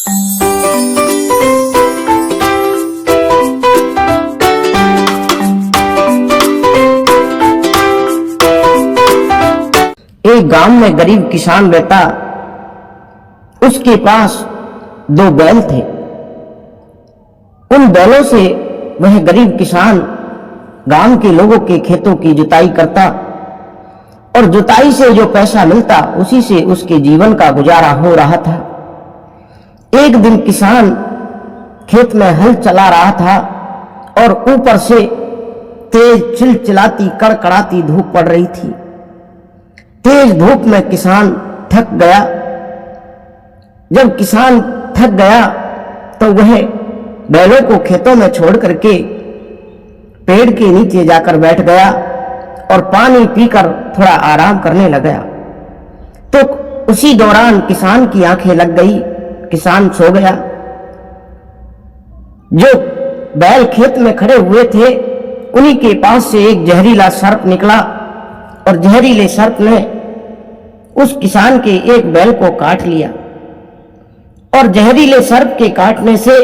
एक गांव में गरीब किसान रहता। उसके पास 2 बैल थे। उन बैलों से वह गरीब किसान गांव के लोगों के खेतों की जुताई करता और जुताई से जो पैसा मिलता उसी से उसके जीवन का गुजारा हो रहा था। एक दिन किसान खेत में हल चला रहा था और ऊपर से तेज चिलचिलाती कड़कड़ाती धूप पड़ रही थी। तेज धूप में किसान थक गया। जब किसान थक गया तो वह बैलों को खेतों में छोड़ करके पेड़ के नीचे जाकर बैठ गया और पानी पीकर थोड़ा आराम करने लग गया। तो उसी दौरान किसान की आंखें लग गई। किसान सो गया। जो बैल खेत में खड़े हुए थे उन्हीं के पास से एक जहरीला सर्प निकला और जहरीले सर्प ने उस किसान के एक बैल को काट लिया और जहरीले सर्प के काटने से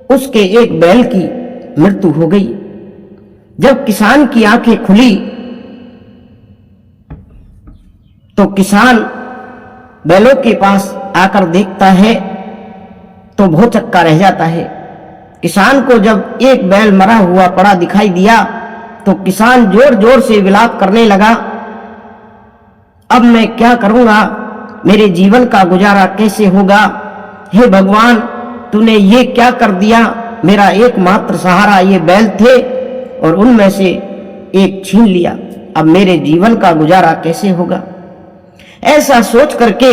उसके एक बैल की मृत्यु हो गई। जब किसान की आंखें खुली तो किसान बैलों के पास आकर देखता है तो भौचक्का रह जाता है। किसान को जब एक बैल मरा हुआ पड़ा दिखाई दिया तो किसान जोर जोर से विलाप करने लगा। अब मैं क्या करूंगा? मेरे जीवन का गुजारा कैसे होगा? हे भगवान, तूने ये क्या कर दिया? मेरा एकमात्र सहारा ये बैल थे और उनमें से एक छीन लिया। अब मेरे जीवन का गुजारा कैसे होगा? ऐसा सोच करके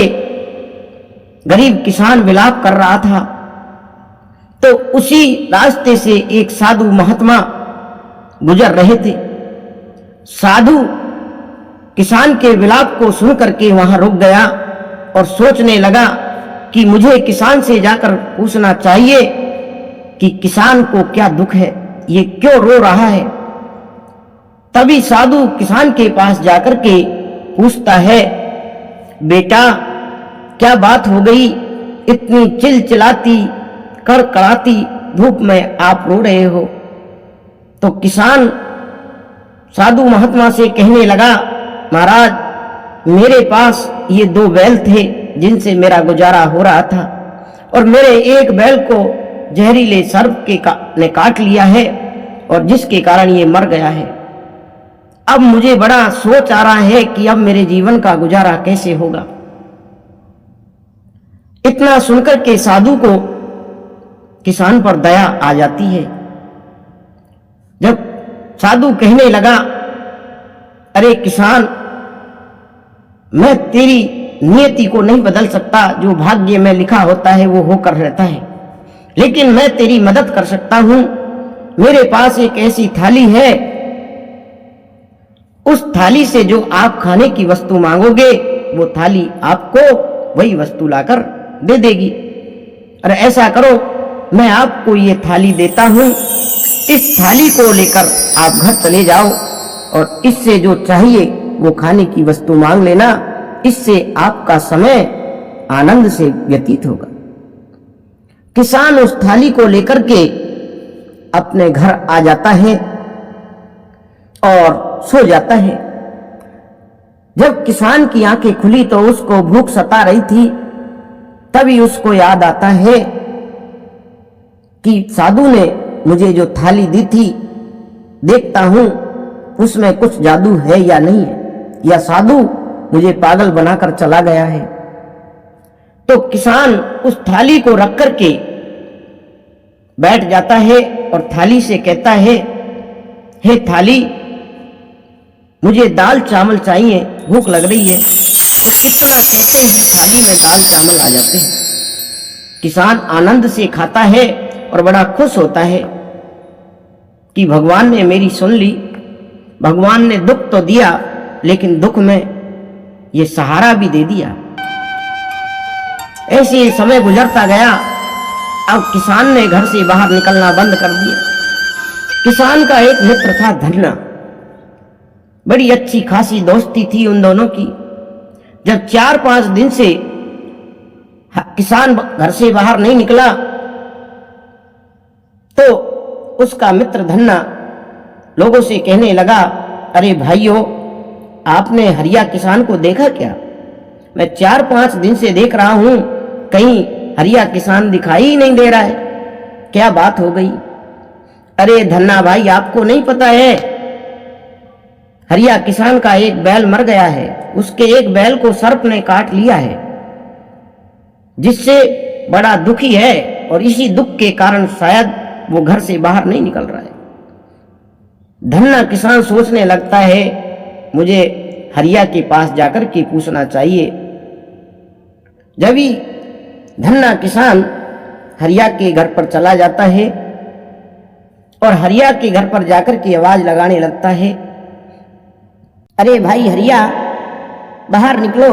गरीब किसान विलाप कर रहा था। तो उसी रास्ते से एक साधु महात्मा गुजर रहे थे। साधु किसान के विलाप को सुन करके वहां रुक गया और सोचने लगा कि मुझे किसान से जाकर पूछना चाहिए कि किसान को क्या दुख है, ये क्यों रो रहा है। तभी साधु किसान के पास जाकर के पूछता है, बेटा क्या बात हो गई? इतनी चिलचिलाती कड़कड़ाती धूप में आप रो रहे हो। तो किसान साधु महात्मा से कहने लगा, महाराज मेरे पास ये 2 बैल थे जिनसे मेरा गुजारा हो रहा था और मेरे एक बैल को जहरीले सर्प ने काट लिया है और जिसके कारण ये मर गया है। अब मुझे बड़ा सोच आ रहा है कि अब मेरे जीवन का गुजारा कैसे होगा। इतना सुनकर के साधु को किसान पर दया आ जाती है। जब साधु कहने लगा, अरे किसान, मैं तेरी नियति को नहीं बदल सकता, जो भाग्य में लिखा होता है वो होकर रहता है, लेकिन मैं तेरी मदद कर सकता हूं। मेरे पास एक ऐसी थाली है, उस थाली से जो आप खाने की वस्तु मांगोगे वो थाली आपको वही वस्तु लाकर दे देगी। और ऐसा करो, मैं आपको ये थाली देता हूं, इस थाली को लेकर आप घर चले जाओ और इससे जो चाहिए वो खाने की वस्तु मांग लेना। इससे आपका समय आनंद से व्यतीत होगा। किसान उस थाली को लेकर के अपने घर आ जाता है और सो जाता है। जब किसान की आंखें खुली तो उसको भूख सता रही थी। तभी उसको याद आता है कि साधु ने मुझे जो थाली दी थी, देखता हूं उसमें कुछ जादू है या नहीं है, या साधु मुझे पागल बनाकर चला गया है। तो किसान उस थाली को रख करके बैठ जाता है और थाली से कहता है, हे थाली, मुझे दाल चावल चाहिए, भूख लग रही है। तो इतना कहते ही थाली में दाल चावल आ जाते हैं। किसान आनंद से खाता है और बड़ा खुश होता है कि भगवान ने मेरी सुन ली। भगवान ने दुख तो दिया लेकिन दुख में ये सहारा भी दे दिया। ऐसे समय गुजरता गया। अब किसान ने घर से बाहर निकलना बंद कर दिया। किसान का एक मित्र था धन्ना। बड़ी अच्छी खासी दोस्ती थी उन दोनों की। जब 4-5 दिन से किसान घर से बाहर नहीं निकला तो उसका मित्र धन्ना लोगों से कहने लगा, अरे भाइयों, आपने हरिया किसान को देखा क्या? मैं 4-5 दिन से देख रहा हूं, कहीं हरिया किसान दिखाई ही नहीं दे रहा है। क्या बात हो गई? अरे धन्ना भाई, आपको नहीं पता है, हरिया किसान का एक बैल मर गया है। उसके एक बैल को सर्प ने काट लिया है, जिससे बड़ा दुखी है और इसी दुख के कारण शायद वो घर से बाहर नहीं निकल रहा है। धन्ना किसान सोचने लगता है, मुझे हरिया के पास जाकर के पूछना चाहिए। जब ही धन्ना किसान हरिया के घर पर चला जाता है और हरिया के घर पर जाकर के आवाज लगाने लगता है, अरे भाई हरिया, बाहर निकलो,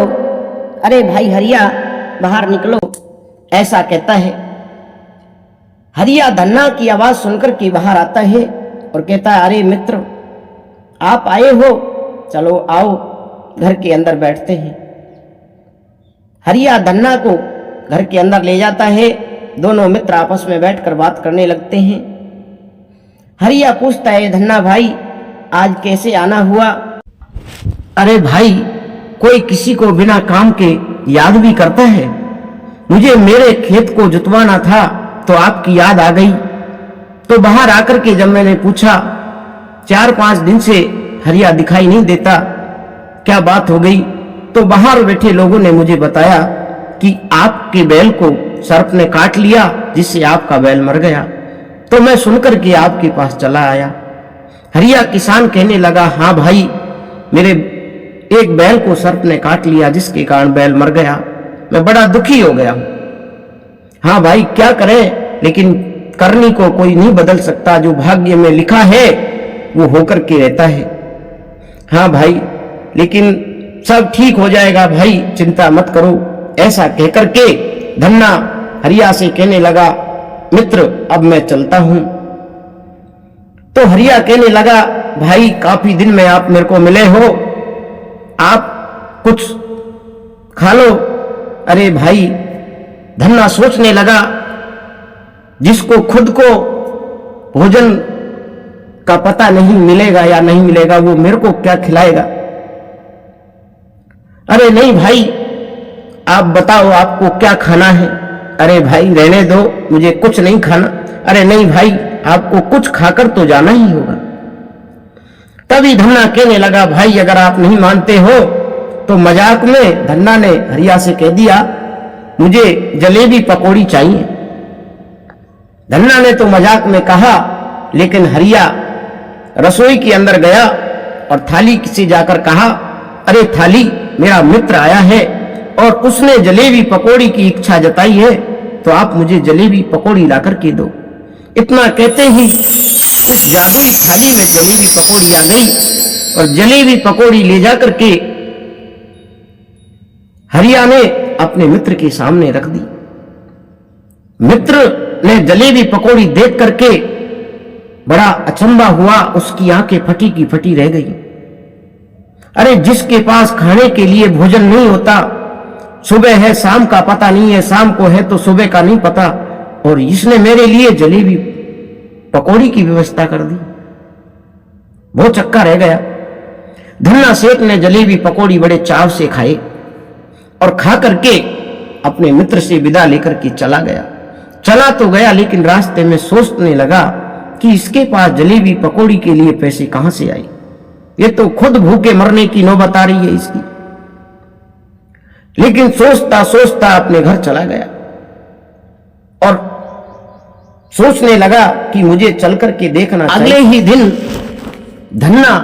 अरे भाई हरिया, बाहर निकलो, ऐसा कहता है। हरिया धन्ना की आवाज सुनकर के बाहर आता है और कहता है, अरे मित्र, आप आए हो, चलो आओ, घर के अंदर बैठते हैं। हरिया धन्ना को घर के अंदर ले जाता है। दोनों मित्र आपस में बैठकर बात करने लगते हैं। हरिया पूछता है, धन्ना भाई, आज कैसे आना हुआ? अरे भाई, कोई किसी को बिना काम के याद भी करता है? मुझे मेरे खेत को जुतवाना था तो आपकी याद आ गई। तो बाहर आकर के जब मैंने पूछा, 4-5 दिन से हरिया दिखाई नहीं देता, क्या बात हो गई? तो बाहर बैठे लोगों ने मुझे बताया कि आपके बैल को सर्प ने काट लिया, जिससे आपका बैल मर गया। तो मैं सुनकर के आपके पास चला आया। हरिया किसान कहने लगा, हाँ भाई, मेरे एक बैल को सर्प ने काट लिया, जिसके कारण बैल मर गया। मैं बड़ा दुखी हो गया हूं। हाँ भाई, क्या करें, लेकिन करनी को कोई नहीं बदल सकता। जो भाग्य में लिखा है वो होकर के रहता है। हाँ भाई, लेकिन सब ठीक हो जाएगा भाई, चिंता मत करो। ऐसा कहकर के धन्ना हरिया से कहने लगा, मित्र, अब मैं चलता हूं। तो हरिया कहने लगा, भाई, काफी दिन में आप मेरे को मिले हो, आप कुछ खा लो। अरे भाई, धन्ना सोचने लगा, जिसको खुद को भोजन का पता नहीं मिलेगा या नहीं मिलेगा, वो मेरे को क्या खिलाएगा? अरे नहीं भाई, आप बताओ आपको क्या खाना है? अरे भाई रहने दो, मुझे कुछ नहीं खाना। अरे नहीं भाई, आपको कुछ खाकर तो जाना ही होगा। तभी धन्ना कहने लगा, भाई अगर आप नहीं मानते हो तो मजाक में धन्ना ने हरिया से कह दिया, मुझे जलेबी पकौड़ी चाहिए। धन्ना ने तो मजाक में कहा, लेकिन हरिया रसोई के अंदर गया और थाली से जाकर कहा, अरे थाली, मेरा मित्र आया है और उसने जलेबी पकौड़ी की इच्छा जताई है, तो आप मुझे जलेबी पकौड़ी लाकर के दो। इतना कहते ही इस जादुई थाली में जलेबी पकौड़ी आ गई और जलेबी पकौड़ी ले जाकर के हरिया ने अपने मित्र के सामने रख दी। मित्र ने जलेबी पकौड़ी देख करके बड़ा अचंभा हुआ, उसकी आंखें फटी की फटी रह गई। अरे जिसके पास खाने के लिए भोजन नहीं होता, सुबह है शाम का पता नहीं है, शाम को है तो सुबह का नहीं पता, और इसने मेरे लिए जलेबी पकौड़ी की व्यवस्था कर दी। बहुत चक्का रह गया। धन्ना सेठ ने जलेबी पकौड़ी बड़े चाव से खाए और खा करके अपने मित्र से विदा लेकर के चला गया। चला तो गया, लेकिन रास्ते में सोचने लगा कि इसके पास जलेबी पकौड़ी के लिए पैसे कहां से आए? ये तो खुद भूखे मरने की नौबत आ रही है इसकी। लेकिन सोचता सोचता अपने घर चला गया और सोचने लगा कि मुझे चल करके देखना चाहिए। अगले ही दिन धन्ना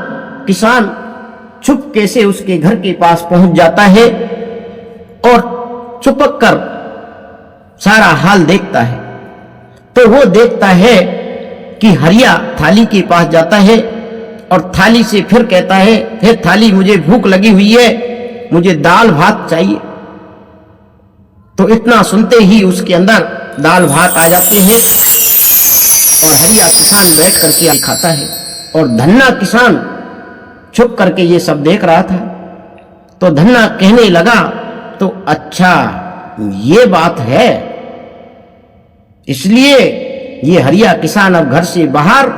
किसान चुपके से उसके घर के पास पहुंच जाता है और चुपक कर सारा हाल देखता है। तो वो देखता है कि हरिया थाली के पास जाता है और थाली से फिर कहता है, हे थाली, मुझे भूख लगी हुई है, मुझे दाल भात चाहिए। तो इतना सुनते ही उसके अंदर दाल भात आ जाते हैं और हरिया किसान बैठ करके खाता है और धन्ना किसान छुप करके ये सब देख रहा था। तो धन्ना कहने लगा, तो अच्छा, ये बात है। इसलिए ये हरिया किसान अब घर से बाहर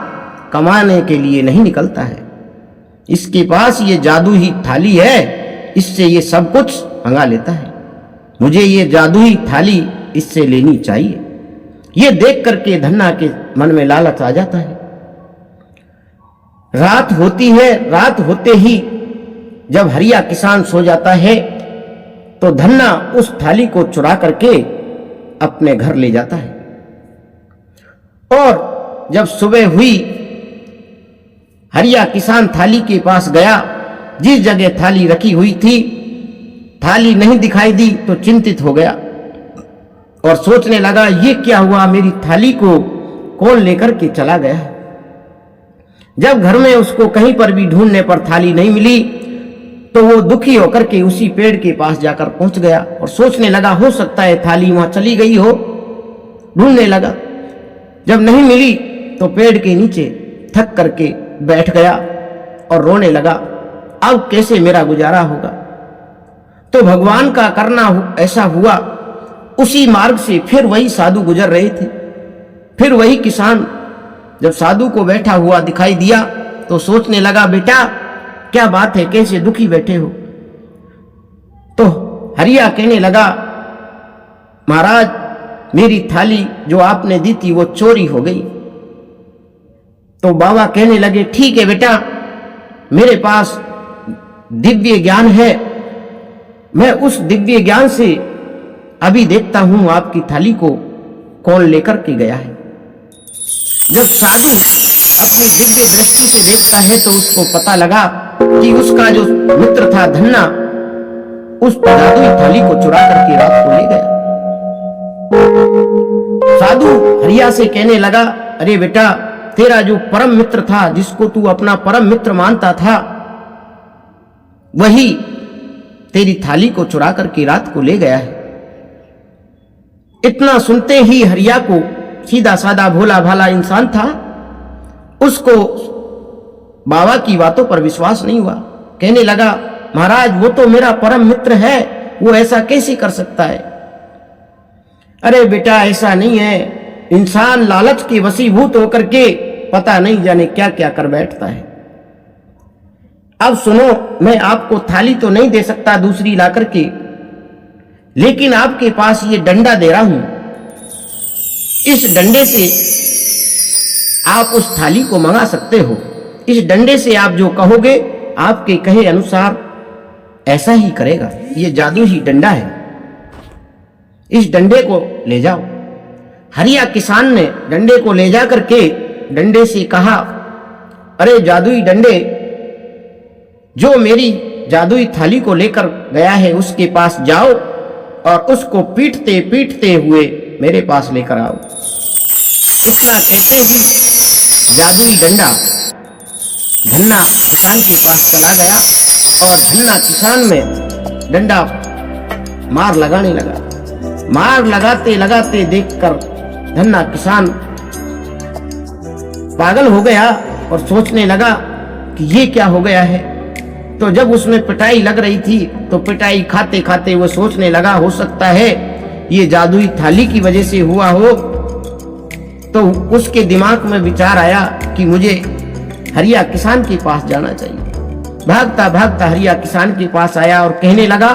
कमाने के लिए नहीं निकलता है। इसके पास ये जादुई थाली है, इससे ये सब कुछ मंगा लेता है। मुझे ये जादुई थाली इससे लेनी चाहिए। ये देख करके धन्ना के मन में लालच आ जाता है। रात होती है। रात होते ही जब हरिया किसान सो जाता है तो धन्ना उस थाली को चुरा करके अपने घर ले जाता है। और जब सुबह हुई, हरिया किसान थाली के पास गया। जिस जगह थाली रखी हुई थी, थाली नहीं दिखाई दी तो चिंतित हो गया और सोचने लगा, ये क्या हुआ, मेरी थाली को कौन लेकर के चला गया। जब घर में उसको कहीं पर भी ढूंढने पर थाली नहीं मिली तो वो दुखी होकर के उसी पेड़ के पास जाकर पहुंच गया और सोचने लगा, हो सकता है थाली वहां चली गई हो। ढूंढने लगा, जब नहीं मिली तो पेड़ के नीचे थक करके बैठ गया और रोने लगा, अब कैसे मेरा गुजारा होगा। तो भगवान का करना ऐसा हुआ, उसी मार्ग से फिर वही साधु गुजर रहे थे। फिर वही किसान जब साधु को बैठा हुआ दिखाई दिया तो सोचने लगा, बेटा क्या बात है, कैसे दुखी बैठे हो। तो हरिया कहने लगा, महाराज मेरी थाली जो आपने दी थी वो चोरी हो गई। तो बाबा कहने लगे, ठीक है बेटा, मेरे पास दिव्य ज्ञान है, मैं उस दिव्य ज्ञान से अभी देखता हूं आपकी थाली को कौन लेकर के गया है। जब साधु अपनी दिव्य दृष्टि से देखता है तो उसको पता लगा कि उसका जो मित्र था धन्ना, उस जादुई थाली को चुरा करके रात को ले गया। साधु हरिया से कहने लगा, अरे बेटा, तेरा जो परम मित्र था, जिसको तू अपना परम मित्र मानता था, वही तेरी थाली को चुरा करके रात को ले गया है। इतना सुनते ही हरिया को, सीधा साधा भोला भाला इंसान था, उसको बाबा की बातों पर विश्वास नहीं हुआ। कहने लगा, महाराज वो तो मेरा परम मित्र है, वो ऐसा कैसे कर सकता है। अरे बेटा ऐसा नहीं है, इंसान लालच के वशीभूत होकर के पता नहीं जाने क्या क्या कर बैठता है। अब सुनो, मैं आपको थाली तो नहीं दे सकता दूसरी ला करके, लेकिन आपके पास ये डंडा दे रहा हूं। इस डंडे से आप उस थाली को मंगा सकते हो। इस डंडे से आप जो कहोगे, आपके कहे अनुसार ऐसा ही करेगा। ये जादू ही डंडा है, इस डंडे को ले जाओ। हरिया किसान ने डंडे को ले जा करके डंडे से कहा, अरे जादुई डंडे, जो मेरी जादुई थाली को लेकर गया है उसके पास जाओ और उसको पीटते पीटते हुए मेरे पास लेकर आओ। इतना कहते ही जादुई डंडा धन्ना किसान के पास चला गया और धन्ना किसान में डंडा मार लगाने लगा। मार लगाते लगाते देखकर धन्ना किसान पागल हो गया और सोचने लगा कि ये क्या हो गया है। तो जब उसमें पिटाई लग रही थी तो पिटाई खाते खाते वो सोचने लगा, हो सकता है ये जादुई थाली की वजह से हुआ हो। तो उसके दिमाग में विचार आया कि मुझे हरिया किसान के पास जाना चाहिए। भागता भागता हरिया किसान के पास आया और कहने लगा,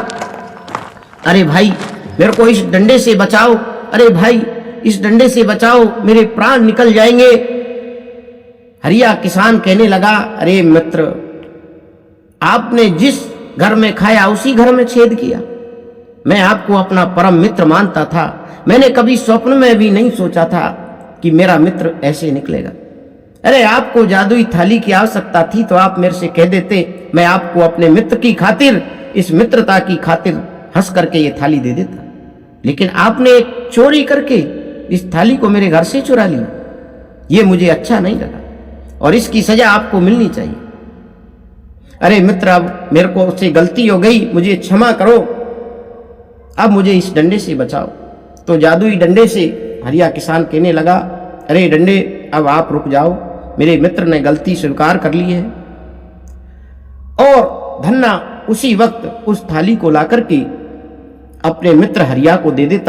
अरे भाई मेरे को इस डंडे से बचाओ, अरे भाई इस डंडे से बचाओ, मेरे प्राण निकल जाएंगे। हरिया किसान कहने लगा, अरे मित्र, आपने जिस घर में खाया उसी घर में छेद किया। मैं आपको अपना परम मित्र मानता था, मैंने कभी स्वप्न में भी नहीं सोचा था कि मेरा मित्र ऐसे निकलेगा। अरे आपको जादुई थाली की आवश्यकता थी तो आप मेरे से कह देते, मैं आपको अपने मित्र की खातिर, इस मित्रता की खातिर हंस करके ये थाली दे देता। लेकिन आपने चोरी करके इस थाली को मेरे घर से चुरा लिया। ये मुझे अच्छा नहीं लगा और इसकी सजा आपको मिलनी चाहिए। अरे मित्र, अब मेरे को उससे गलती हो गई, मुझे क्षमा करो, अब मुझे इस डंडे से बचाओ। तो जादुई डंडे से हरिया किसान कहने लगा, अरे डंडे, अब आप रुक जाओ, मेरे मित्र ने गलती स्वीकार कर ली है। और धन्ना उसी वक्त उस थाली को ला करके अपने मित्र हरिया को दे देता